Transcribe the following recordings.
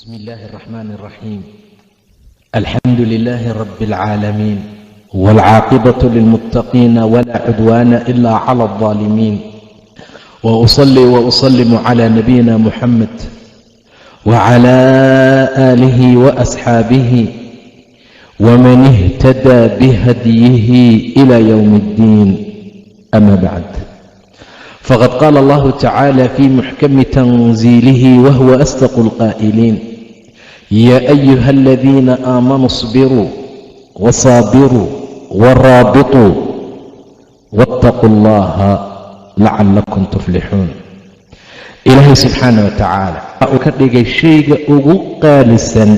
بسم الله الرحمن الرحيم. الحمد لله رب العالمين، والعاقبة للمتقين ولا عدوان إلا على الظالمين، وأصلي وأسلم على نبينا محمد وعلى آله وأصحابه ومن اهتدى بهديه إلى يوم الدين. أما بعد، فقد قال الله تعالى في محكم تنزيله وهو أصدق القائلين: يا أيها الذين آمنوا اصبروا وصابروا ورابطوا واتقوا الله لعلكم تفلحون. ilaahay subxaana wa tacaala uu ka dhigay shayga ugu qaalisan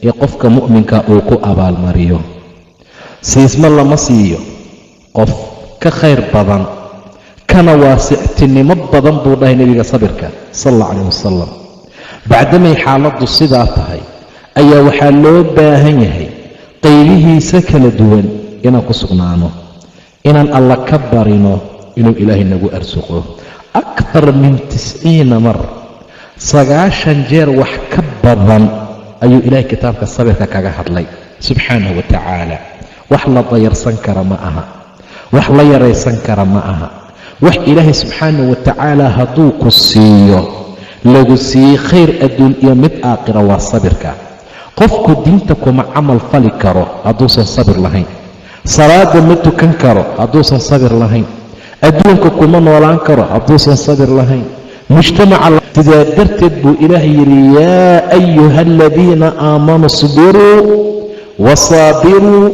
ee qofka mu'minka uu ku abaalmariyo. siisma lama siiyo qof ka khayr badan kana waasictinimo badan buu dhahay nebiga sabirka sal alla calayh wasalam. bacdamay xaaladdu sidaa tahay ayaa waxaa loo baahan yahay qaybihiisa kala duwan inaan ku sugnaano, inaan alla ka barino inuu ilaahay nagu arsuqo. akthar min 90 mar, 90 jeer wax ka badan ayuu ilaahay kitaabka sabirka kaga hadlay subxaanahu wa tacaala. wax la dayarsan kara ma aha, wax la yaraysan kara ma aha. wax ilaahay subxaanahu wa tacaala hadduu ku siiyo lagu siiyey khayr adduun iyo mid aakhira waa sabirka. qofku diinta kuma camal fali karo hadduusan sabir lahayn, salaada ma tukan karo hadduusan sabir lahayn, adduunka kuma noolaan karo hadduusan sabir lahayn, mujtamaca. sidaa darteed buu ilaahay yidhi: yaa ayuha aladiina aamanuu isbiruu wasaabiruu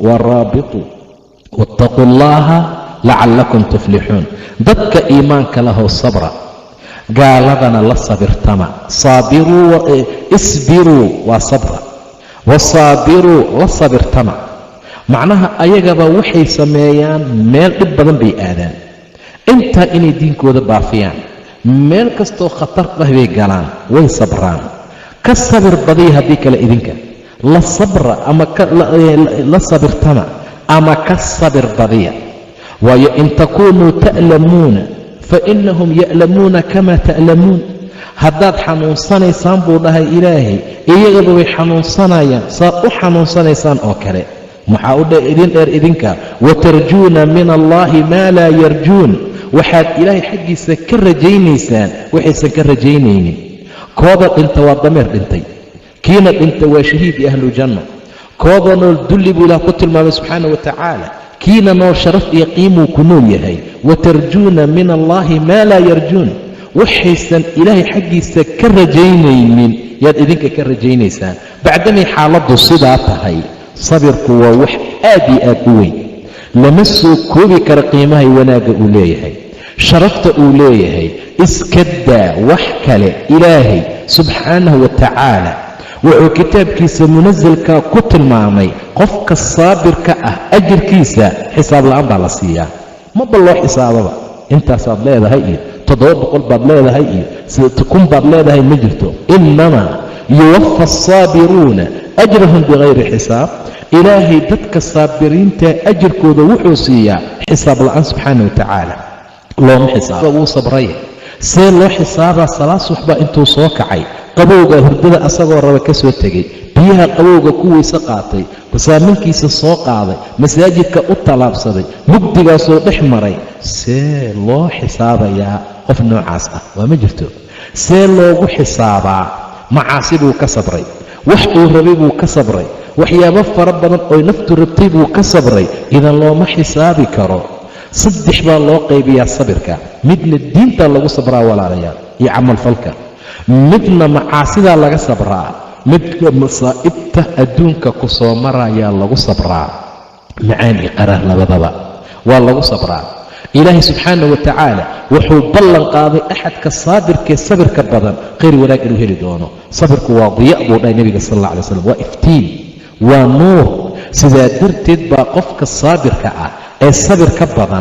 waraabituu waataquu allaha lacallakum tuflixuun. dadka iimaanka lahow sabra, gaaladana la sabirtama. isbiruu waa sabra, wasaabiruu la sabirtama. macnaha ayagaba waxay sameeyaan meel dhib badan bay aadaan, intaa inay diinkooda baafiyaan. meel kastoo khatar dhah bay galaan, way sabraan. ka sabir badiya haddii kale idinka la sabra ama la sabirtama ama ka sabir badiya. waayo in takuunuu ta'lamuuna fainahum ya'lamuuna kamaa ta'lamuun. haddaad xanuunsanaysaan buu dhahay ilaahay, iyagaba way xanuunsanayaan saad u xanuunsanaysaan oo kale. maxaa u idin dheer idinka watarjuuna min allaahi maa laa yarjuun. waxaad ilaahay xaggiisa ka rajaynaysaan waxaysan ka rajaynaynin. kooda dhinta waa dameer dhintay, kiina dhinta waa shahiid iyo ahlu janna. kooda nool dulli buu ilaah ku tilmaamay subxaana wa tacaala, kiina nool sharaf iyo qiimuu ku nool yahay. watarjuuna min allaahi maa laa yarjuun. waxaysan ilaahay xaggiisa ka rajaynaynin yaad idinka ka rajaynaysaan. bacdamay xaaladdu sidaa tahay, sabirku waa wax aad iyo aad u weyn. lama soo koobi karo qiimahay wanaagga uu leeyahay, sharafta uu leeyahay. iska daa wax kale, ilaahay subxaanahu wa tacaala wuxuu kitaabkiisa munasalka ku tilmaamay qofka saabirka ah ajirkiisa xisaab la'aan baa la siiyaa. maba loo xisaababa. intaasaad leedahay iyo 700 baad leedahay iyo 6,000 baad leedahay ma jirto. inamaa yuwaffa asaabiruuna ajrahum bikayri xisaab. ilaahay dadka saabiriinta ajirkooda wuxuu siiyaa xisaab la'aan subxaana wa tacaala. looma xisaaba, wuu sabraya. see loo xisaabaa? salaad subaxbaa intuu soo kacay, qabowga hurdada asagoo raba ka soo tegay, biyaha qabowga ku weyse qaatay, basaaminkiisa soo qaaday, masaajidka u tallaabsaday, mugdigaasoo dhex maray. see loo xisaabayaa qof noocaas ah? waa ma jirto. see loogu xisaabaa? macaasi buu ka sabray, wax uu rabay buu ka sabray, waxyaabo fara badan oy naftu rabtay buu ka sabray. idan looma xisaabi karo. 3 baa loo qaybiyaa sabirka: midna diintaa lagu sabraa walaalayaal iyo camalfalka, midna macaasidaa laga sabraa, midna masaa'ibta adduunka ku soo marayaa lagu sabraa. macaan iyo qaraar labadaba waa lagu sabraa. ilaahay subxaana wa tacaala wuxuu ballan qaaday axadka saabirkee sabirka badan khayr wanaag inuu heli doono. sabirku waa diya buu dhahay nebiga sal alla alay slam, waa iftiin, waa nuur. sidaa darteed baa qofka saabirka ah ee sabir ka badan